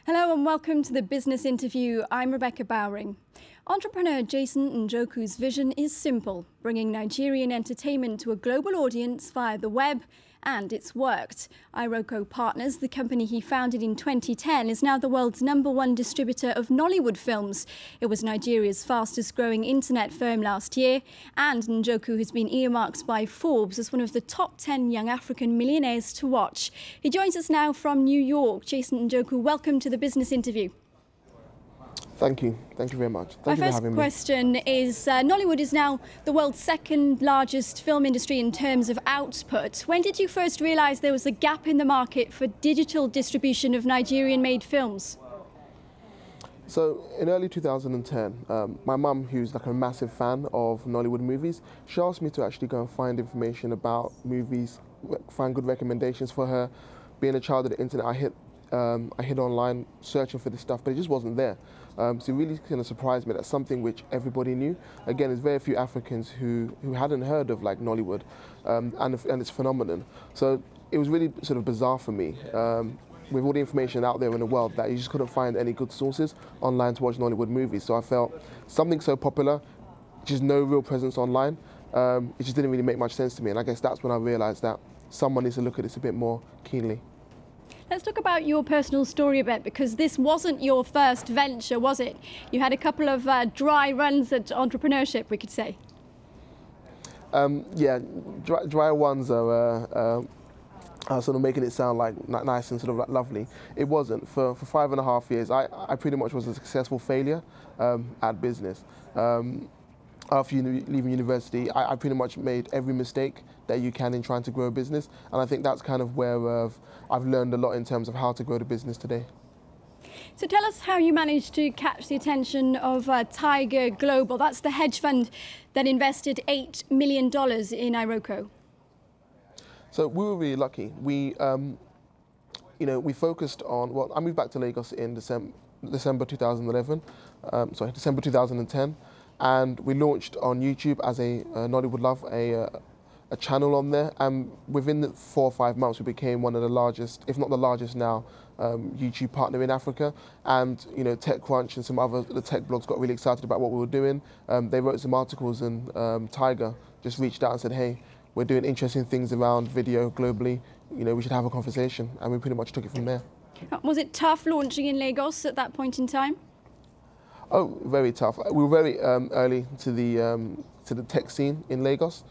Hello and welcome to the Business Interview. I'm Rebecca Bowring. Entrepreneur Jason Njoku's vision is simple, bringing Nigerian entertainment to a global audience via the web, and it's worked. Iroko Partners, the company he founded in 2010, is now the world's #1 distributor of Nollywood films. It was Nigeria's fastest growing internet firm last year, and Njoku has been earmarked by Forbes as one of the top 10 young African millionaires to watch. He joins us now from New York. Jason Njoku, welcome to the Business Interview. Thank you. Thank you very much. My first question is, Nollywood is now the world's second largest film industry in terms of output. When did you first realise there was a gap in the market for digital distribution of Nigerian-made films? So in early 2010, my mum, who's like a massive fan of Nollywood movies, she asked me to actually go and find information about movies, find good recommendations for her. Being a child of the internet, I hit online searching for this stuff, but it just wasn't there. So it really kind of surprised me that something which everybody knew. Again, there's very few Africans who hadn't heard of like Nollywood and its phenomenon. So it was really sort of bizarre for me, with all the information out there in the world, that you just couldn't find any good sources online to watch Nollywood movies. So I felt something so popular, just no real presence online, it just didn't really make much sense to me. And I guess that's when I realised that someone needs to look at this a bit more keenly. Let's talk about your personal story a bit, because this wasn't your first venture, was it? You had a couple of dry runs at entrepreneurship, we could say. Yeah, dry ones are sort of making it sound like nice and sort of like lovely. It wasn't. For 5.5 years, I pretty much was a successful failure at business. After leaving university, I pretty much made every mistake that you can in trying to grow a business, and I think that's kind of where I've learned a lot in terms of how to grow the business today. So tell us how you managed to catch the attention of Tiger Global. That's the hedge fund that invested $8 million in Iroko. So we were really lucky. We focused on, well, I moved back to Lagos in December 2011, December 2010. And we launched on YouTube as a Nollywood Love, a channel on there. And within the 4 or 5 months, we became one of the largest, if not the largest now, YouTube partner in Africa. And TechCrunch and some other the tech blogs got really excited about what we were doing. They wrote some articles, and Tiger just reached out and said, "Hey, we're doing interesting things around video globally. We should have a conversation." And we pretty much took it from there. Was it tough launching in Lagos at that point in time? Oh, very tough. We were very early to the tech scene in Lagos.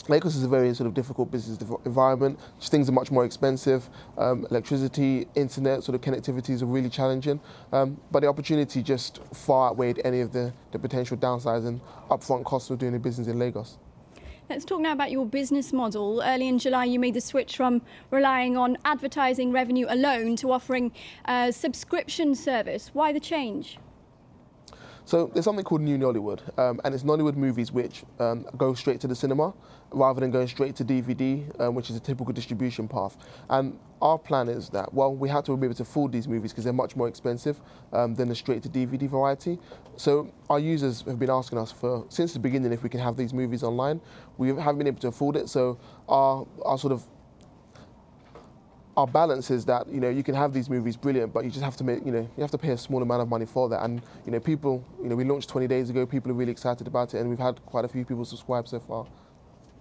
Lagos is a very sort of difficult business environment. Just things are much more expensive. Electricity, internet, sort of connectivities are really challenging. But the opportunity just far outweighed any of the potential downsides and upfront costs of doing a business in Lagos. Let's talk now about your business model. Early in July, you made the switch from relying on advertising revenue alone to offering a subscription service. Why the change? So there's something called New Nollywood, and it's Nollywood movies which go straight to the cinema rather than going straight to DVD, which is a typical distribution path. And our plan is that, well, we have to be able to afford these movies because they're much more expensive than the straight to DVD variety. So our users have been asking us since the beginning if we can have these movies online. We haven't been able to afford it, so our balance is that you can have these movies brilliant, but you just have to make you have to pay a small amount of money for that. And people we launched 20 days ago. People are really excited about it, and we've had quite a few people subscribe so far.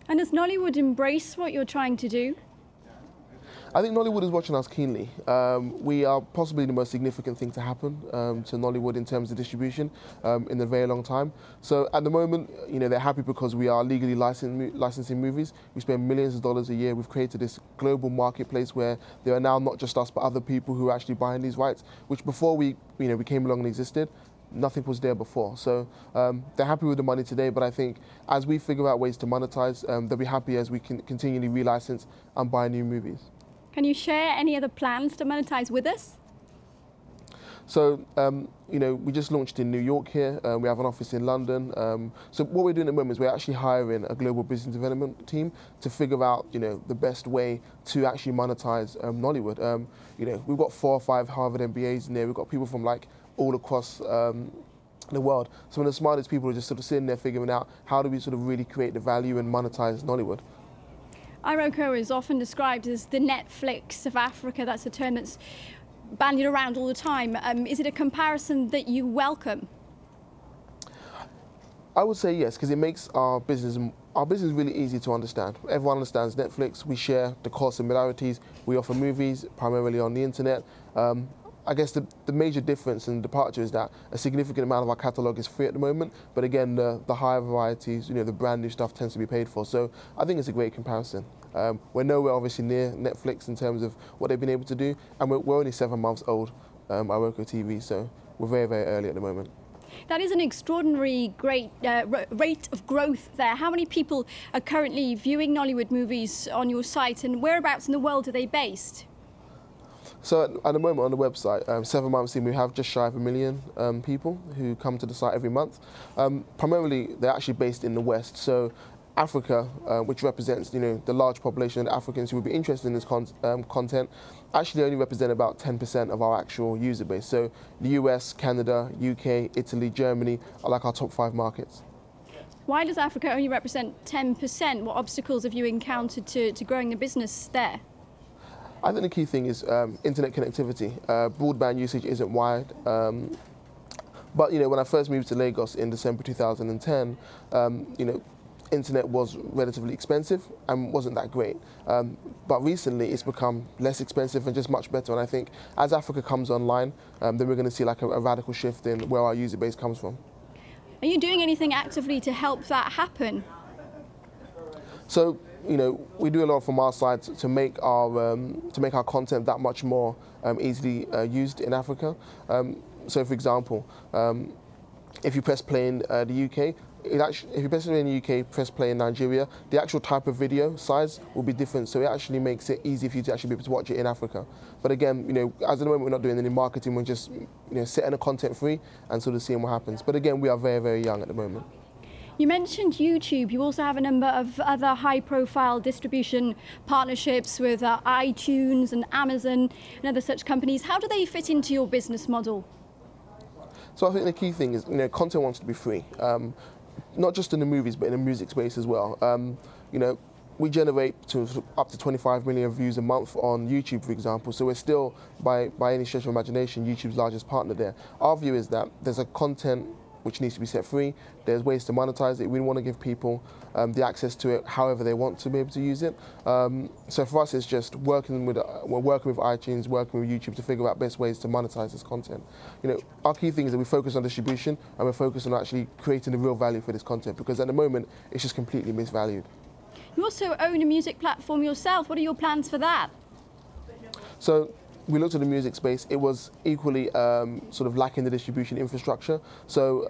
And does Nollywood embrace what you're trying to do? I think Nollywood is watching us keenly. We are possibly the most significant thing to happen to Nollywood in terms of distribution in a very long time. So at the moment, they're happy because we are legally licensing movies. We spend millions of dollars a year. We've created this global marketplace where there are now not just us, but other people who are actually buying these rights, which before we came along and existed, nothing was there before. So they're happy with the money today, but I think as we figure out ways to monetize, they'll be happy as we can continually relicense and buy new movies. Can you share any other plans to monetize with us? So, we just launched in New York here. We have an office in London. So what we're doing at the moment is we're actually hiring a global business development team to figure out, the best way to actually monetize Nollywood. We've got 4 or 5 Harvard MBAs in there. We've got people from all across the world. Some of the smartest people are just sort of sitting there figuring out how do we sort of really create the value and monetize Nollywood. Iroko is often described as the Netflix of Africa. That's a term that's bandied around all the time. Is it a comparison that you welcome? I would say yes, because it makes our business really easy to understand. Everyone understands Netflix. We share the core similarities. We offer movies primarily on the internet. I guess the major difference and departure is that a significant amount of our catalogue is free at the moment, but again, the higher varieties, the brand new stuff tends to be paid for. So I think it's a great comparison. We're nowhere obviously near Netflix in terms of what they've been able to do, and we're only 7 months old, our Roku TV, so we're very, very early at the moment. That is an extraordinary great rate of growth there. How many people are currently viewing Nollywood movies on your site, and whereabouts in the world are they based? So at the moment on the website, 7 months in, we have just shy of 1 million people who come to the site every month. Primarily, they're actually based in the West. So Africa, which represents the large population of Africans who would be interested in this content, actually only represent about 10% of our actual user base. So the US, Canada, UK, Italy, Germany are like our top 5 markets. Why does Africa only represent 10%? What obstacles have you encountered to growing the business there? I think the key thing is internet connectivity. Broadband usage isn't wide. But when I first moved to Lagos in December 2010, internet was relatively expensive and wasn't that great. But recently it's become less expensive and just much better. And I think as Africa comes online, then we're going to see like a radical shift in where our user base comes from. Are you doing anything actively to help that happen? So, we do a lot from our side to make our content that much more easily used in Africa. So, for example, if you press play in the UK, if you press play in the UK, press play in Nigeria, the actual type of video size will be different. So it actually makes it easy for you to actually be able to watch it in Africa. But again, as at the moment, we're not doing any marketing. We're just, setting the content free and sort of seeing what happens. But again, we are very, very young at the moment. You mentioned YouTube. You also have a number of other high-profile distribution partnerships with iTunes and Amazon and other such companies. How do they fit into your business model? So I think the key thing is, content wants to be free, not just in the movies, but in the music space as well. We generate up to 25 million views a month on YouTube, for example. So we're still, by any stretch of imagination, YouTube's largest partner there. Our view is that there's a content which needs to be set free. There's ways to monetize it. We want to give people the access to it however they want to be able to use it. So for us, it's just working with iTunes, working with YouTube to figure out best ways to monetize this content. Our key thing is that we focus on distribution and we're focused on actually creating the real value for this content, because at the moment, it's just completely misvalued. You also own a music platform yourself. What are your plans for that? So we looked at the music space. It was equally sort of lacking the distribution infrastructure. So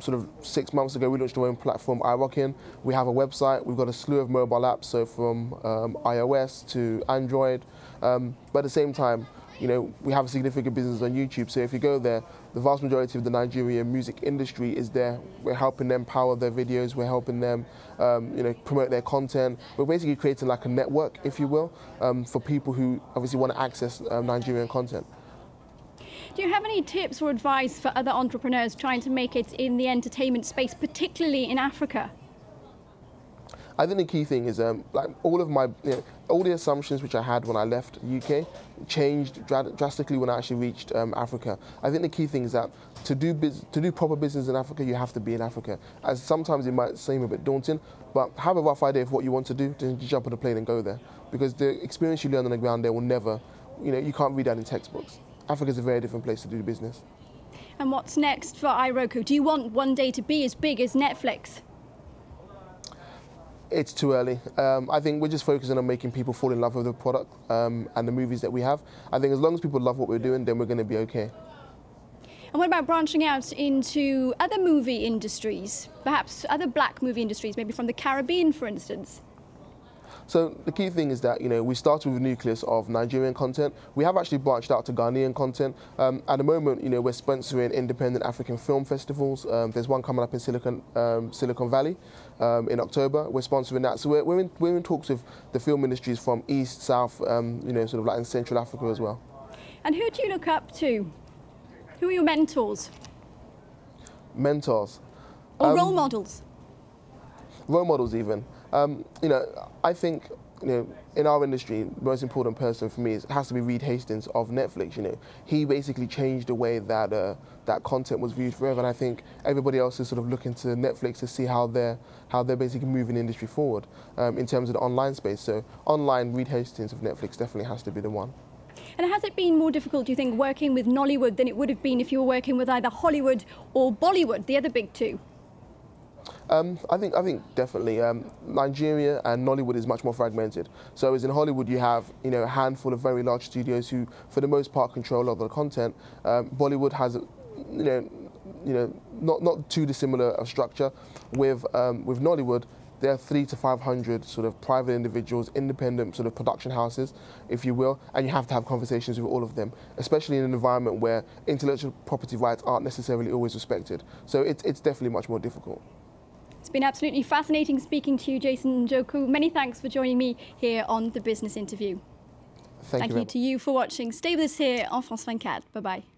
sort of 6 months ago, we launched our own platform, iRockin. We have a website. We've got a slew of mobile apps, so from iOS to Android. But at the same time, we have a significant business on YouTube. So if you go there, the vast majority of the Nigerian music industry is there. We're helping them power their videos. We're helping them, promote their content. We're basically creating like a network, if you will, for people who obviously want to access Nigerian content. Do you have any tips or advice for other entrepreneurs trying to make it in the entertainment space, particularly in Africa? I think the key thing is like all the assumptions which I had when I left the UK changed drastically when I actually reached Africa. I think the key thing is that to do proper business in Africa, you have to be in Africa. As sometimes it might seem a bit daunting, but have a rough idea of what you want to do, then you jump on a plane and go there. Because the experience you learn on the ground there will never, you can't read that in textbooks. Africa is a very different place to do business. And what's next for iRoko? Do you want one day to be as big as Netflix? It's too early. I think we're just focusing on making people fall in love with the product and the movies that we have. I think as long as people love what we're doing, then we're going to be okay. And what about branching out into other movie industries, perhaps other black movie industries, maybe from the Caribbean, for instance? So the key thing is that, we started with a nucleus of Nigerian content. We have actually branched out to Ghanaian content. At the moment, we're sponsoring independent African film festivals. There's one coming up in Silicon Valley in October. We're sponsoring that. So we're in talks with the film industries from East, South, sort of like in Central Africa as well. And who do you look up to? Who are your mentors? Mentors. Or role models? Role models even. I think in our industry, the most important person for me has to be Reed Hastings of Netflix. He basically changed the way that that content was viewed forever, and I think everybody else is sort of looking to Netflix to see how they're basically moving the industry forward in terms of the online space. So online, Reed Hastings of Netflix definitely has to be the one. And has it been more difficult, do you think, working with Nollywood than it would have been if you were working with either Hollywood or Bollywood, the other big two? I think definitely Nigeria and Nollywood is much more fragmented. So as in Hollywood, you have a handful of very large studios who, for the most part, control all the content. Bollywood has not too dissimilar a structure. With Nollywood, there are 300 to 500 sort of private individuals, independent sort of production houses, if you will, and you have to have conversations with all of them, especially in an environment where intellectual property rights aren't necessarily always respected. So it's definitely much more difficult. It's been absolutely fascinating speaking to you, Jason Njoku. Many thanks for joining me here on The Business Interview. Thank you to you for watching. Stay with us here on France 24. Bye-bye.